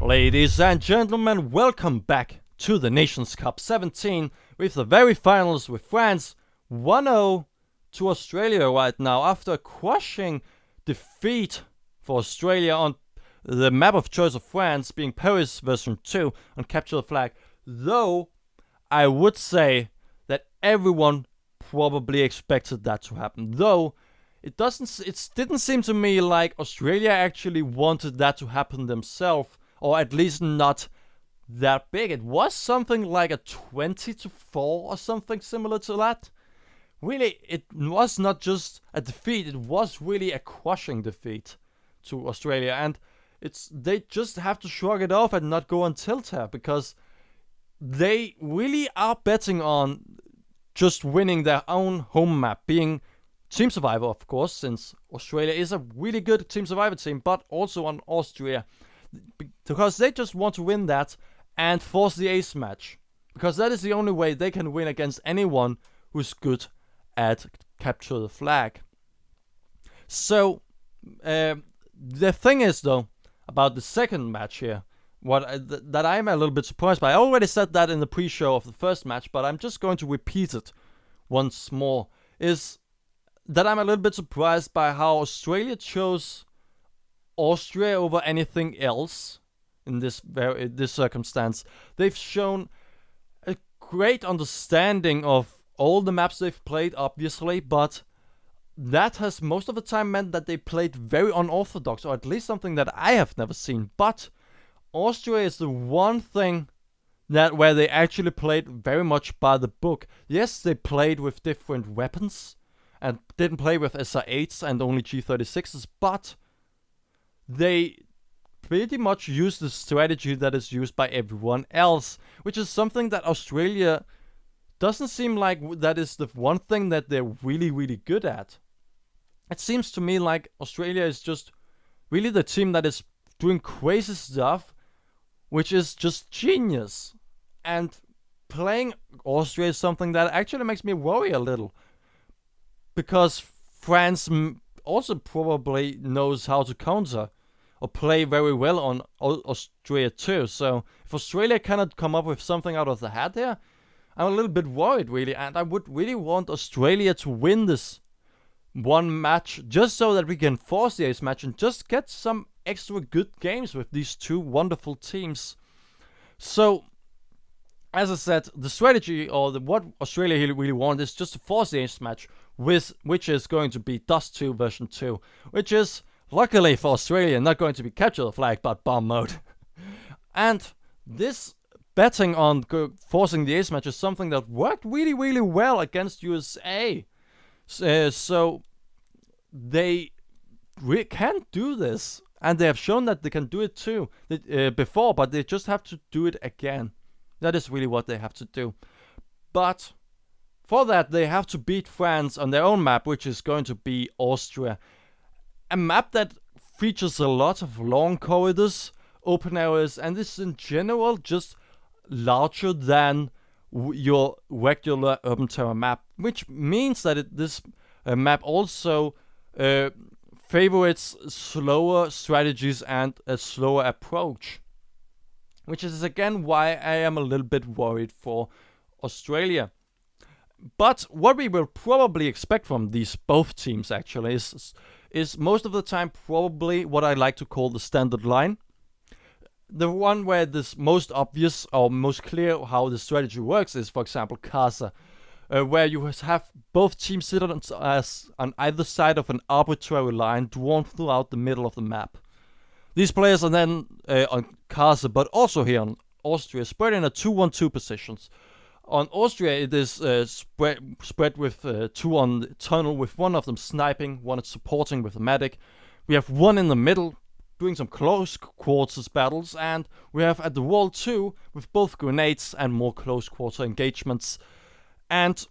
Ladies and gentlemen, welcome back to the Nations Cup 17 with the very finals with France 1-0 to Australia right now after a crushing defeat for Australia on the map of choice of France being Paris version 2 on Capture the Flag. Though I would say that everyone probably expected that to happen. Though it didn't seem to me like Australia actually wanted that to happen themselves, or at least not that big. It was something like a 20-4 or something similar to that. Really, it was not just a defeat, it was really a crushing defeat to Australia, and they just have to shrug it off and not go on tilt here, because they really are betting on just winning their own home map, being Team Survivor, of course, since Australia is a really good Team Survivor team, but also on Austria, because they just want to win that and force the ace match, because that is the only way they can win against anyone who's good at Capture the Flag. So the thing is, though, about the second match here, that I'm a little bit surprised by. I already said that in the pre-show of the first match, but I'm just going to repeat it once more, is that I'm a little bit surprised by how Australia chose Austria over anything else in this circumstance. They've shown a great understanding of all the maps they've played, obviously, but that has most of the time meant that they played very unorthodox, or at least something that I have never seen. But Austria is the one thing where they actually played very much by the book. Yes, they played with different weapons and didn't play with SR8s and only G36s, but they pretty much used the strategy that is used by everyone else, which is something that Australia doesn't seem like that is the one thing that they're really, really good at. It seems to me like Australia is just really the team that is doing crazy stuff, which is just genius. And playing Austria is something that actually makes me worry a little, because France also probably knows how to counter or play very well on Austria too. So if Australia cannot come up with something out of the hat here, I'm a little bit worried, really, and I would really want Australia to win this one match, just so that we can force the ace match and just get some extra good games with these two wonderful teams. So, as I said, the strategy, or what Australia really want, is just to force the ace match, which is going to be Dust 2 version 2, which is, luckily for Australia, not going to be Capture the Flag, but bomb mode. And this betting on forcing the ace match is something that worked really, really well against USA. So they can do this, and they have shown that they can do it too before, but they just have to do it again. That is really what they have to do. But for that, they have to beat France on their own map, which is going to be Austria. A map that features a lot of long corridors, open areas, and is in general just larger than your regular urban terrain map, which means that this map also favors slower strategies and a slower approach, which is again why I am a little bit worried for Australia. But what we will probably expect from these both teams actually is most of the time probably what I like to call the standard line. The one where this most obvious or most clear how the strategy works is, for example, Casa, where you have both teams sit on either side of an arbitrary line drawn throughout the middle of the map. These players are then on Casa, but also here on Austria, spread in a 2-1-2 positions. On Austria, it is spread with two on the tunnel, with one of them sniping, one supporting with a medic. We have one in the middle, doing some close quarters battles, and we have at the wall 2 with both grenades and more close quarter engagements. And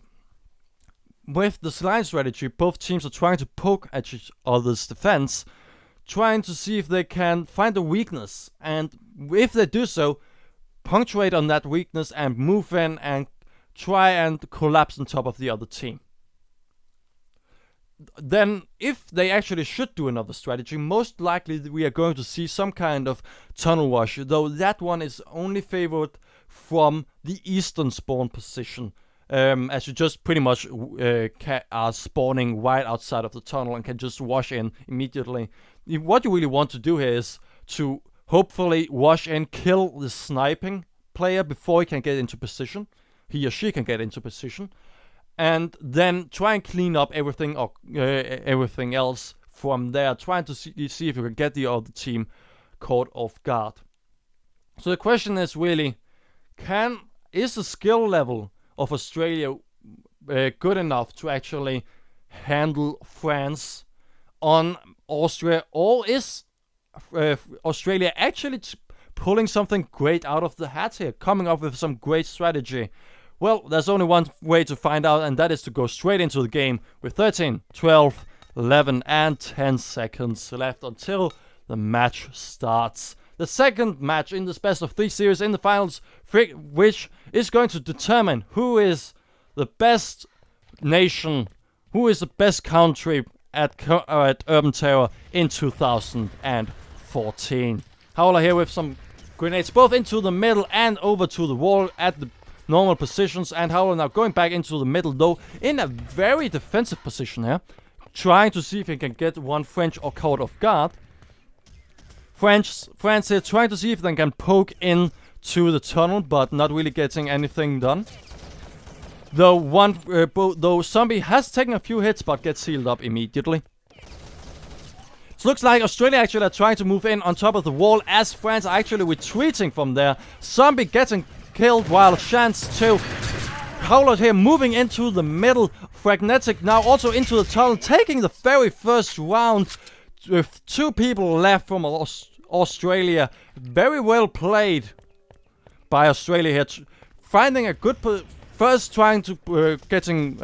with this line strategy, both teams are trying to poke at each other's defense, trying to see if they can find a weakness, and if they do so, punctuate on that weakness and move in and try and collapse on top of the other team. then if they actually should do another strategy, most likely we are going to see some kind of tunnel wash, though that one is only favored from the eastern spawn position, as you just pretty much are spawning right outside of the tunnel and can just wash in immediately. What you really want to do here is to hopefully wash in, kill the sniping player before he can get into position. He or she can get into position. And then try and clean up everything or everything else from there, trying to see if you can get the other team caught off guard. So the question is really, is the skill level of Australia good enough to actually handle France on Austria, or is Australia actually pulling something great out of the hat here, coming up with some great strategy? Well, there's only one way to find out, and that is to go straight into the game with 13, 12, 11, and 10 seconds left until the match starts. The second match in this best of 3 series in the finals, which is going to determine who is the best nation, who is the best country at Urban Terror in 2014. Howler here with some grenades both into the middle and over to the wall at the normal positions, and Howler now going back into the middle, though in a very defensive position here, trying to see if he can get one French or caught off guard. France here trying to see if they can poke in to the tunnel, but not really getting anything done. Though Zombie has taken a few hits, but gets healed up immediately. So looks like Australia actually are trying to move in on top of the wall, as France are actually retreating from there. Zombie getting killed, while Chance too. Howler here moving into the middle. Fragnetic now also into the tunnel, taking the very first round with 2 people left from Australia. Very well played by Australia here, finding a good first, trying to getting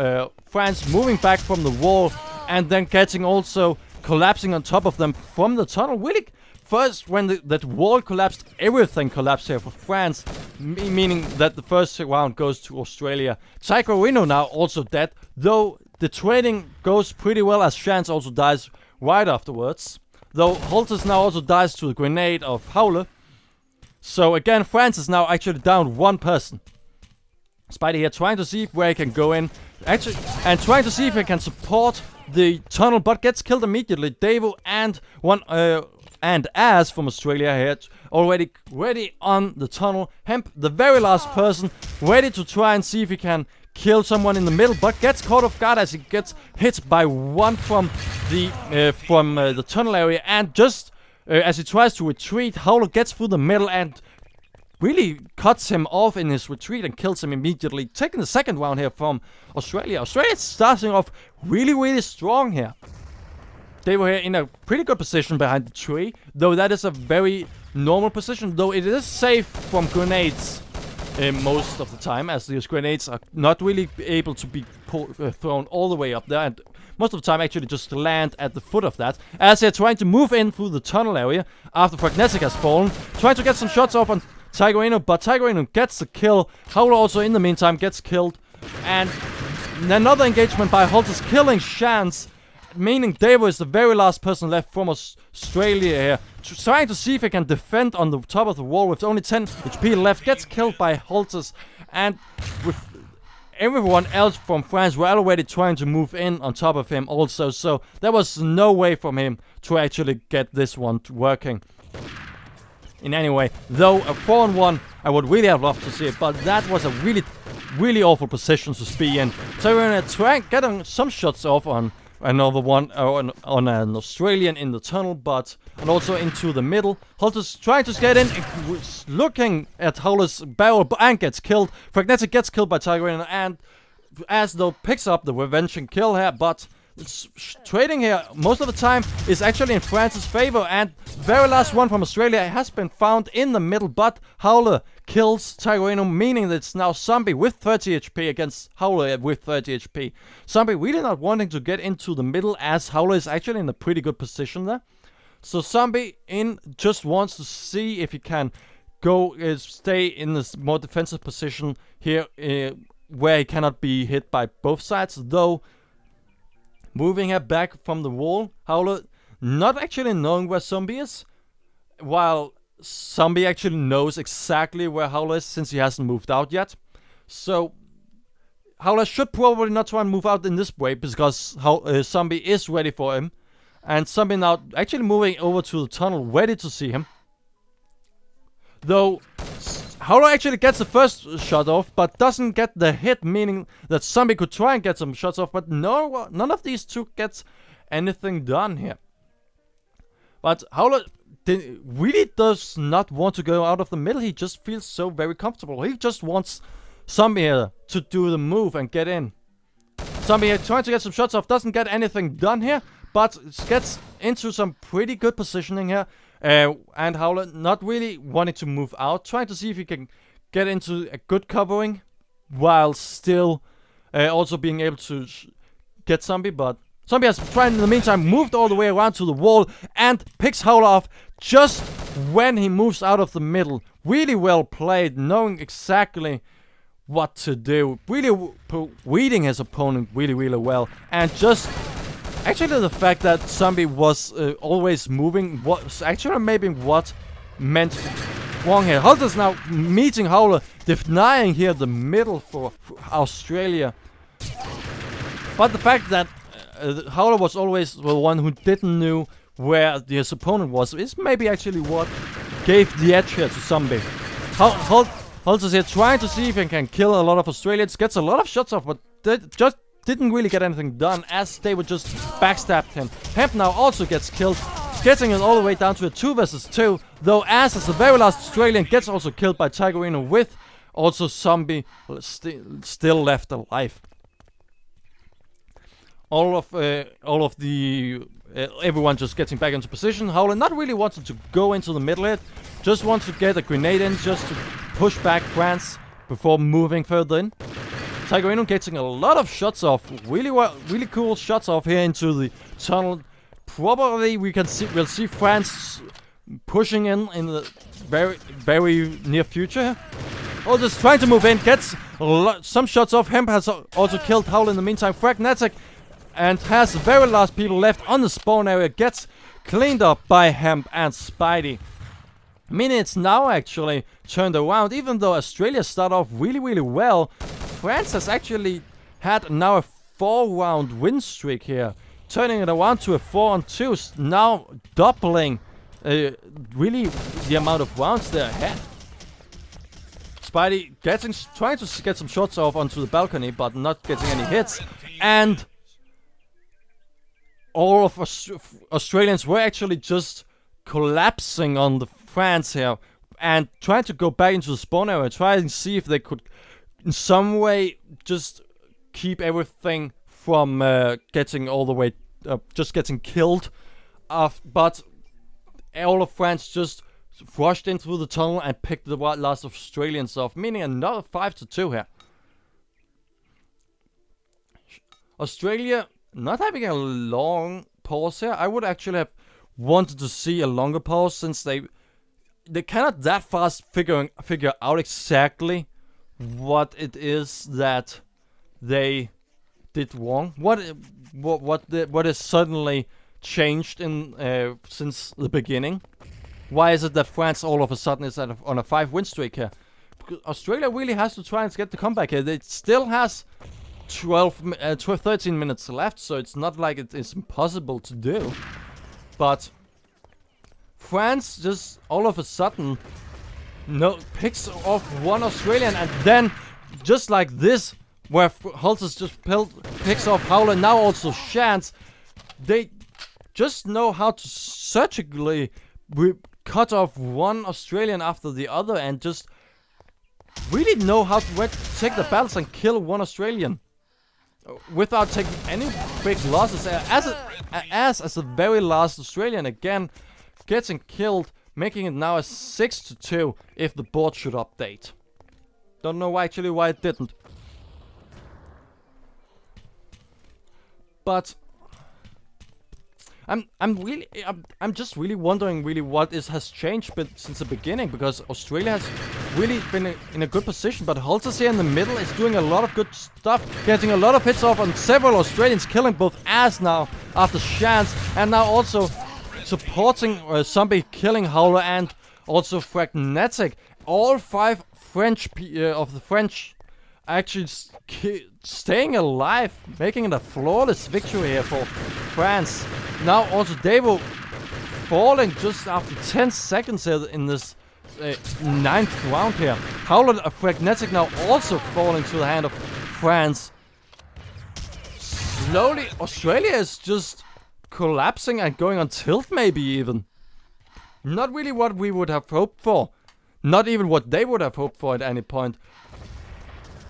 France moving back from the wall, and then getting also collapsing on top of them from the tunnel. Really, first when that wall collapsed, everything collapsed here for France, meaning that the first round goes to Australia. Tigerino now also dead, though the trading goes pretty well, as Chance also dies right afterwards. Though Holters now also dies to the grenade of Howler. So again, France is now actually down 1 person. Spidey here trying to see where he can go in, actually, and trying to see if he can support the tunnel, but gets killed immediately. Devo and and Az from Australia here, already ready on the tunnel. Hemp, the very last person, ready to try and see if he can kill someone in the middle, but gets caught off guard as he gets hit by one from the tunnel area, and just as he tries to retreat, Howler gets through the middle and really cuts him off in his retreat and kills him immediately, taking the second round here from Australia. Australia starting off really, really strong here. They were here in a pretty good position behind the tree, though that is a very normal position, though it is safe from grenades most of the time, as these grenades are not really able to be thrown all the way up there, and most of the time actually just land at the foot of that, as they're trying to move in through the tunnel area after Fragnetic has fallen, trying to get some shots off on Tigerino, but Tigerino gets the kill. Howler also in the meantime gets killed, and another engagement by Holters killing Chance, meaning Devo is the very last person left from Australia here, trying to see if he can defend on the top of the wall with only 10 HP left, gets killed by Holters, and with everyone else from France were already trying to move in on top of him also, so there was no way from him to actually get this one working in any way. Though a 4-on-1, I would really have loved to see it, but that was a really, really awful position to be in. So we're gonna try and get some shots off on another one, on an Australian in the tunnel, and also into the middle. Holters trying to get in, looking at Howler's barrel, and gets killed. Fragnetic gets killed by Tigerino, and as though picks up the revenging kill here, but trading here most of the time is actually in France's favor, and very last one from Australia has been found in the middle, but Howler kills Tigerino, meaning that it's now Zombie with 30 HP against Howler with 30 HP. Zombie really not wanting to get into the middle, as Howler is actually in a pretty good position there. So Zombie just wants to see if he can stay in this more defensive position here, where he cannot be hit by both sides, though moving her back from the wall. Howler not actually knowing where Zombie is, while Zombie actually knows exactly where Howler is since he hasn't moved out yet. So Howler should probably not try and move out in this way because Zombie is ready for him. And Zombie now actually moving over to the tunnel, ready to see him. Though Howler actually gets the first shot off, but doesn't get the hit, meaning that Zombie could try and get some shots off, but no, none of these two gets anything done here. But Howler really does not want to go out of the middle. He just feels so very comfortable. He just wants Zombie here to do the move and get in. Zombie here trying to get some shots off, doesn't get anything done here, but gets into some pretty good positioning here. And Howler not really wanting to move out, trying to see if he can get into a good covering while still also being able to get Zombie. But Zombie has tried in the meantime, moved all the way around to the wall and picks Howler off just when he moves out of the middle. Really well played, knowing exactly what to do. Really reading his opponent really, really well. And just actually the fact that Zombie was always moving was actually maybe what meant wrong here. Halter's now meeting Howler, denying here the middle for Australia. But the fact that Howler was always the one who didn't know where his opponent was is maybe actually what gave the edge here to Zombie. Halter's here trying to see if he can kill a lot of Australians, gets a lot of shots off, but just didn't really get anything done as they would just backstabbed him. Hemp now also gets killed, getting it all the way down to a 2 versus 2, though as the very last Australian gets also killed by Tigerino, with also Zombie still left alive. All of the everyone just getting back into position. Howler not really wanting to go into the middle here, just wants to get a grenade in just to push back France before moving further in. Tigerino getting a lot of shots off, really cool shots off here into the tunnel. Probably we'll see France pushing in the very near future. Oh, just trying to move in, gets some shots off. Hemp has also killed Howler in the meantime. Fragnatic and has the very last people left on the spawn area, gets cleaned up by Hemp and Spidey. Meaning it's now actually turned around. Even though Australia started off really well, France has actually had now a 4-round win streak here, turning it around to a 4-on-2, now doubling really the amount of rounds they had. Spidey trying to get some shots off onto the balcony, but not getting any hits, and all of Australians were actually just collapsing on the France here and trying to go back into the spawn area, trying to see if they could in some way just keep everything from getting all the way just getting killed. But all of France just rushed into the tunnel and picked the last Australians off, meaning another 5-2 here. Australia not having a long pause here. I would actually have wanted to see a longer pause, since they cannot that fast figure out exactly what it is that they did wrong. What is suddenly changed in since the beginning? Why is it that France all of a sudden is on a 5-win streak here? Because Australia really has to try and get the comeback here. It still has 13 minutes left, so it's not like it is impossible to do. But France just all of a sudden picks off one Australian, and then just like this, where Halters just picks off Howler, now also Shantz, they just know how to surgically cut off one Australian after the other, and just really know how to take the battles and kill one Australian without taking any big losses. As the very last Australian again getting killed, making it now a 6-2 if the board should update. Don't know why it didn't. But I'm just really wondering what has changed since the beginning, because Australia has really been in a good position, but Holters here in the middle is doing a lot of good stuff, getting a lot of hits off on several Australians, killing both As now after Chance, and now also supporting Zombie, killing Howler, and also Fragnetic. All 5 French of the French actually staying alive, making it a flawless victory here for France. Now also Devo falling just after 10 seconds here in this 9th round here. Howler Fragnetic now also falling to the hand of France. Slowly Australia is just collapsing and going on tilt, maybe even. Not really what we would have hoped for. Not even what they would have hoped for at any point.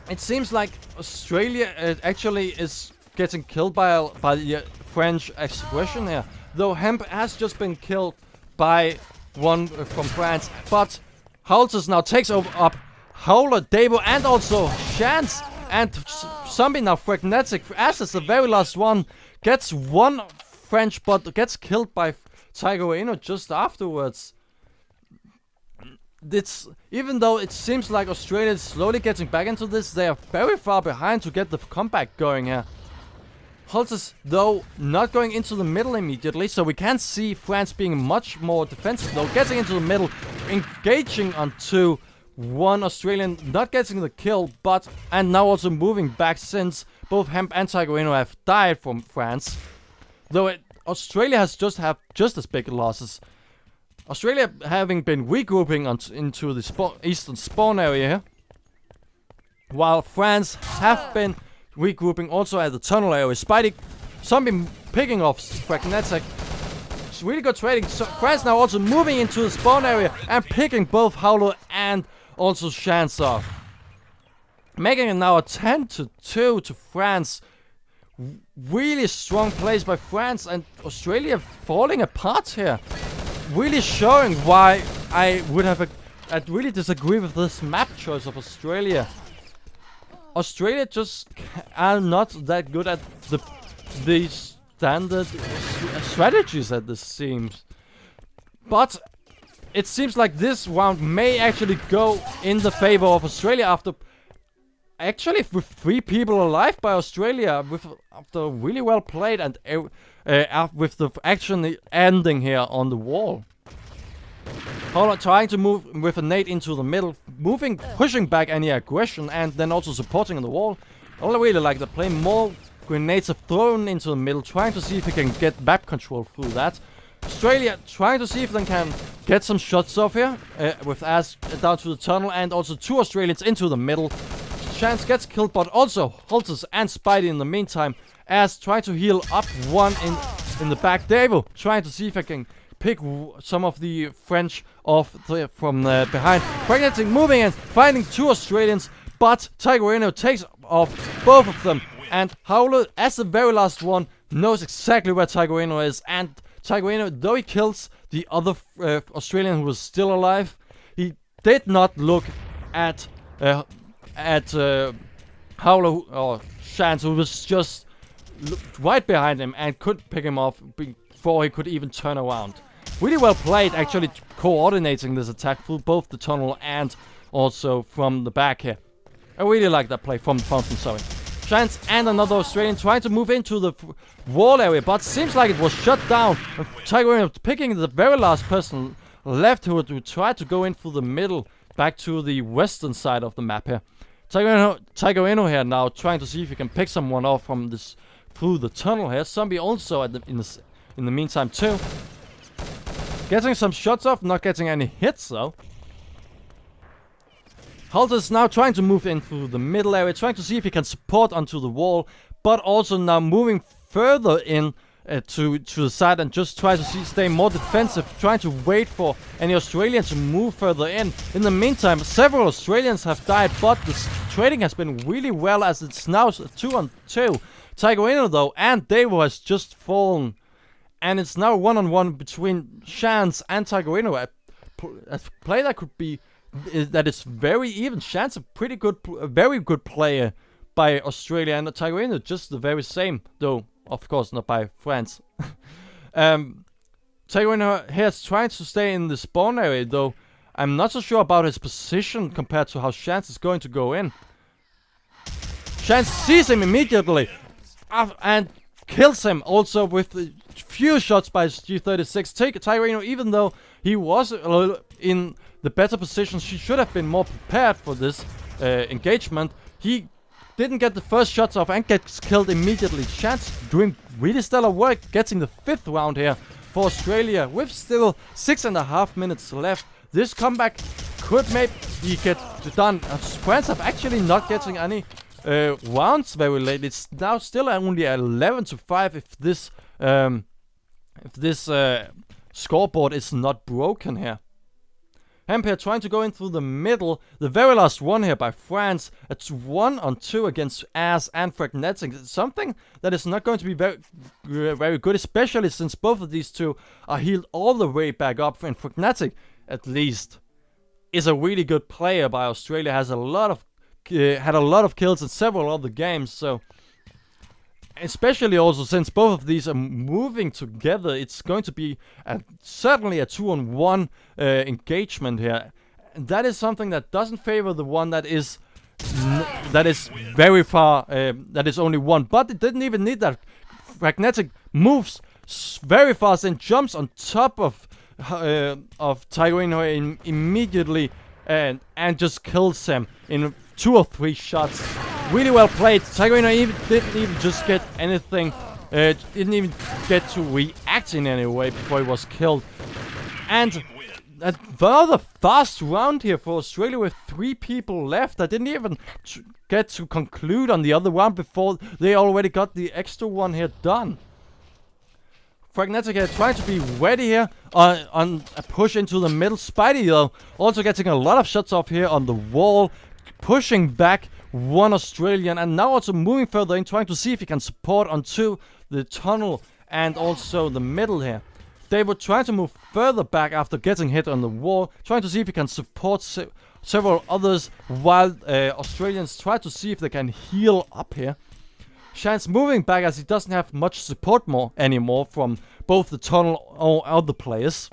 It seems like Australia actually is getting killed by the French aggression here. Though Hemp has just been killed by one from France. But Halters now takes up Howler, Devo, and also Chance. And Zombie now, Fragnetic, as is the very last one, gets one French, but gets killed by Tiger Ueno just afterwards. Even though it seems like Australia is slowly getting back into this, they are very far behind to get the comeback going here. Halters, though, not going into the middle immediately, so we can see France being much more defensive, though, getting into the middle, engaging onto one Australian, not getting the kill, and now also moving back, since both Hemp and Tiger Ueno have died from France. Though Australia has just as big losses. Australia having been regrouping into the eastern spawn area here, while France have been regrouping also at the tunnel area. Spidey, Zombie picking off Fragnetic. It's really good trading. So France now also moving into the spawn area and picking both Howler and also Chance off. Making it now a 10-2 to France. Really strong plays by France, and Australia falling apart here. Really showing why I really disagree with this map choice of Australia. Australia just are not that good at the standard strategies, as this seems. But it seems like this round may actually go in the favor of Australia after with 3 people alive by Australia, after really well played, and with the action ending here on the wall. Howler trying to move with a nade into the middle, pushing back any aggression, and then also supporting on the wall. I really like the play. More grenades are thrown into the middle, trying to see if he can get map control through that. Australia trying to see if they can get some shots off here, with As down to the tunnel, and also 2 Australians into the middle. Chance gets killed, but also Halters and Spidey in the meantime, as trying to heal up one in the back. Devo trying to see if I can pick some of the French off from behind. Fragnetic moving in, finding 2 Australians, but Tiger Ueno takes off both of them. And Howler, as the very last one, knows exactly where Tiger Ueno is. And Tiger Ueno, though he kills the other Australian who was still alive, he did not look at Howler or Chance, who was just right behind him and could pick him off before he could even turn around. Really well played, actually coordinating this attack through both the tunnel and also from the back here. I really like that play from Fountain, sorry. Chance and another Australian trying to move into the wall area, but seems like it was shut down. Tiger Ueno picking the very last person left who tried to go in through the middle, back to the western side of the map here. Tiger Ueno here now trying to see if he can pick someone off from this through the tunnel here. Zombie also in the meantime too. Getting some shots off, not getting any hits though. Halter is now trying to move in through the middle area, trying to see if he can support onto the wall, but also now moving further in to the side and just try to stay more defensive, trying to wait for any Australians to move further in. In the meantime, several Australians have died, but the trading has been really well, as it's now 2-on-2. Tiger Ueno though and Devo has just fallen, and it's now 1-on-1 between Chance and Tiger Ueno. A play that could be that is very even. Chance a very good player by Australia, and Tiger Ueno just the very same, though of course not by France. Takeaway here is trying to stay in the spawn area, though I'm not so sure about his position compared to how Chance is going to go in. Chance sees him immediately and kills him also with a few shots by his G36. Tyreno, even though he was a little in the better position, she should have been more prepared for this engagement. He didn't get the first shots off and gets killed immediately. Chance doing really stellar work, getting the 5th round here for Australia with still 6.5 minutes left. This comeback could maybe get done. France have actually not getting any rounds very late. It's now still only 11-5 if this scoreboard is not broken here. Hemp here trying to go in through the middle. The very last one here by France. It's 1-on-2 against Ass and Fragnetic. Something that is not going to be very good, especially since both of these two are healed all the way back up. And Fragnetic, at least, is a really good player by Australia. Has a lot of had a lot of kills in several other games. So especially also since both of these are moving together, it's going to be certainly a 2-on-1 engagement here. And that is something that doesn't favor the one that is very far, that is only one. But it didn't even need that. Fragnetic moves very fast and jumps on top of Tyreno immediately and just kills him in 2 or 3 shots. Really well played. Tyreno didn't even just get anything, didn't even get to react in any way before he was killed. And another fast round here for Australia with 3 people left. I didn't even get to conclude on the other round before they already got the extra one here done. Fragnetic here trying to be ready here on a push into the middle. Spidey though also getting a lot of shots off here on the wall, pushing back one Australian, and now also moving further in, trying to see if he can support onto the tunnel and also the middle here. They were trying to move further back after getting hit on the wall, trying to see if he can support several others, while Australians try to see if they can heal up here. Chance moving back as he doesn't have much support anymore from both the tunnel or other players.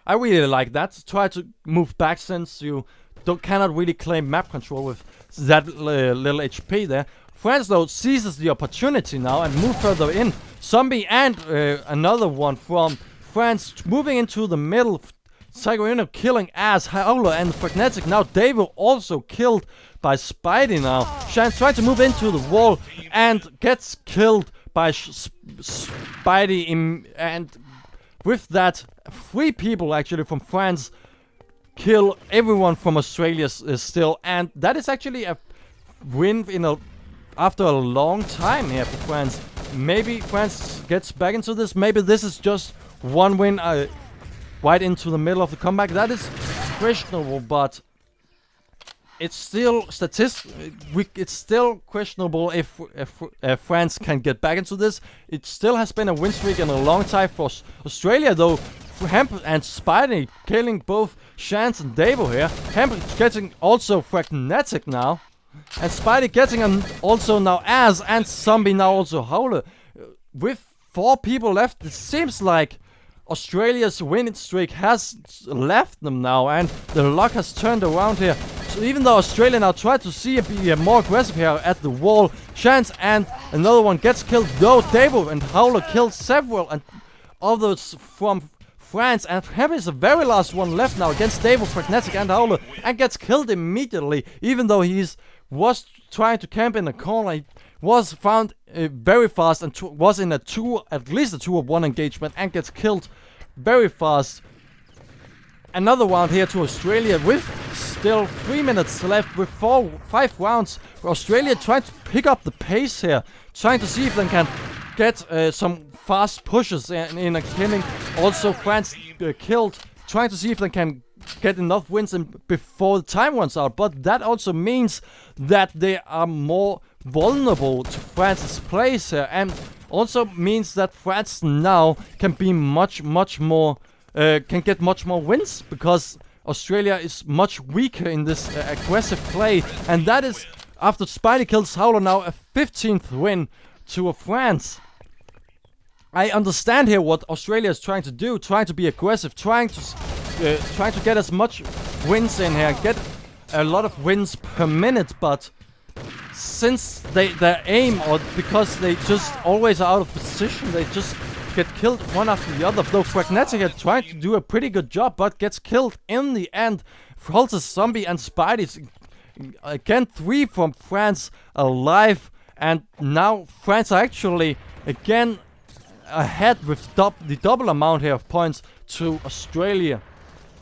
I really like that. Try to move back since you cannot really claim map control with that little HP there. France though seizes the opportunity now and move further in. Zombie and another one from France moving into the middle. Tyreno killing Ass, Howler and Fragnetic. Now Davo also killed by Spidey now. Chance trying to move into the wall and gets killed by Spidey. And with that, 3 people actually from France kill everyone from Australia still. And that is actually a win after a long time here for France. Maybe France gets back into this. Maybe this is just one win right into the middle of the comeback. That is questionable, but it's still it's still questionable if France can get back into this. It still has been a win streak in a long time for Australia, though. Hemp and Spidey killing both Chance and Davo here. Hemp getting also Fragnetic now, and Spidey getting also now Ass and Zombie now also Howler. With 4 people left, it seems like Australia's winning streak has left them now, and the luck has turned around here. So even though Australia now tried to be more aggressive here at the wall, Chance and another one gets killed, though Davo and Howler killed several and others from France, and Hemp is the very last one left now against Davo, Fragnetic and Howler, and gets killed immediately, even though was trying to camp in a corner. He was found very fast and was in at least a 2-on-1 engagement and gets killed very fast. Another round here to Australia with still 3 minutes left with 5 rounds. Australia trying to pick up the pace here, trying to see if they can get some fast pushes in a killing. Also France killed, trying to see if they can get enough wins before the time runs out. But that also means that they are more vulnerable to France's plays here, and also means that France now can be much more can get much more wins, because Australia is much weaker in this aggressive play. And that is, after Spidey kills Howler, now a 15th win to France. I understand here what Australia is trying to do, trying to be aggressive, trying to get as much wins in here, get a lot of wins per minute, but since their aim, or because they just always are out of position, they just get killed one after the other. Though Fragnetic are trying to do a pretty good job, but gets killed in the end. Holtes Zombie and Spidey's again 3 from France alive, and now France are actually again ahead with the double amount here of points to Australia.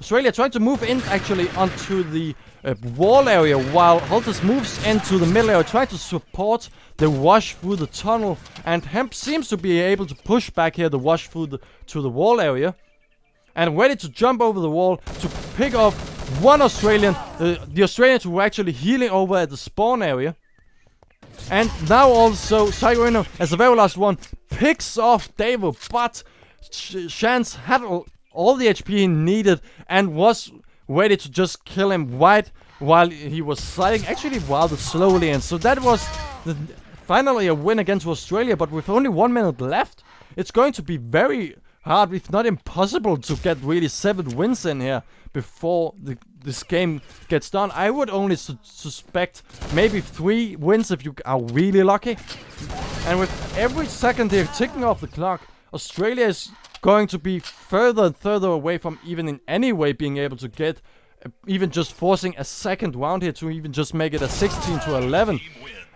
Australia trying to move in actually onto the wall area, while Holtes moves into the middle area, trying to support the wash through the tunnel, and Hemp seems to be able to push back here the wash through to the wall area, and ready to jump over the wall to pick off one Australian, the Australians who were actually healing over at the spawn area. And now also Psycho as the very last one picks off Davo, but Chance had all the HP he needed and was ready to just kill him right while he was sliding actually rather slowly. And so that was finally a win against Australia, but with only 1 minute left, it's going to be very hard, if not impossible, to get really 7 wins in here before this game gets done. I would only suspect maybe 3 wins if you are really lucky. And with every second they're ticking off the clock, Australia is going to be further and further away from even in any way being able to get, even just forcing a second round here to even just make it a 16-11.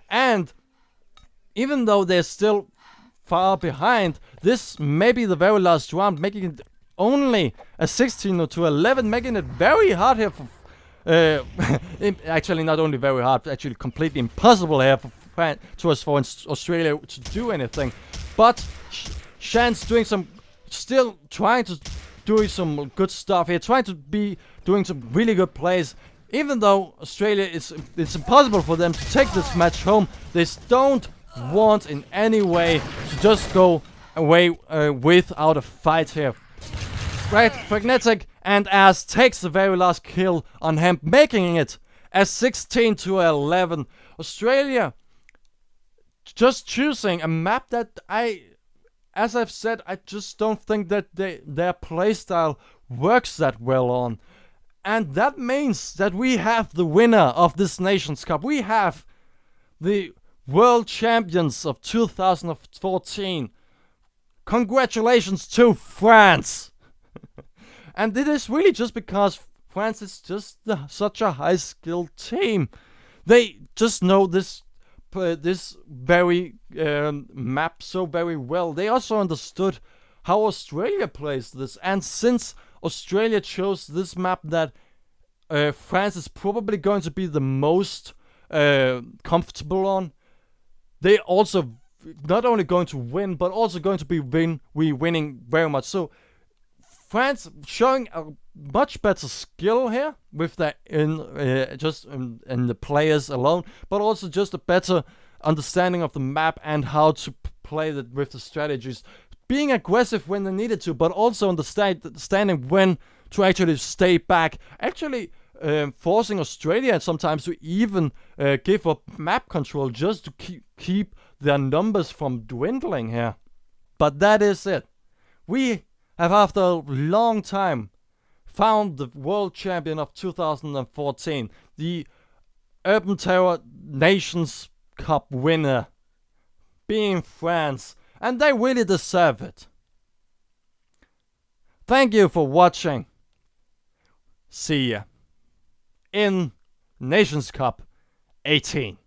And even though they're still far behind, this may be the very last round, making it only a 16-11, making it very hard here for actually not only very hard, actually completely impossible here for Australia to do anything. But Shan's doing still trying to do some good stuff here, trying to be doing some really good plays. Even though Australia it's impossible for them to take this match home, they don't want in any way to just go away without a fight here. Right, Fragnetic and Ass takes the very last kill on Hemp, making it a 16-11. Australia just choosing a map that as I've said, I just don't think that their playstyle works that well on. And that means that we have the winner of this Nations Cup. We have the world champions of 2014. Congratulations to France! And it is really just because France is just such a high-skilled team. They just know this very map so very well. They also understood how Australia plays this, and since Australia chose this map that France is probably going to be the most comfortable on, they also not only going to win, but also going to be winning very much. So France showing a much better skill here with that in the players alone, but also just a better understanding of the map and how to play with the strategies, being aggressive when they needed to, but also understanding when to actually stay back, actually forcing Australia sometimes to even give up map control just to keep their numbers from dwindling here. But that is it. We have, after a long time, found the world champion of 2014, the Urban Terror Nations Cup winner, being France, and they really deserve it. Thank you for watching. See ya in Nations Cup 18.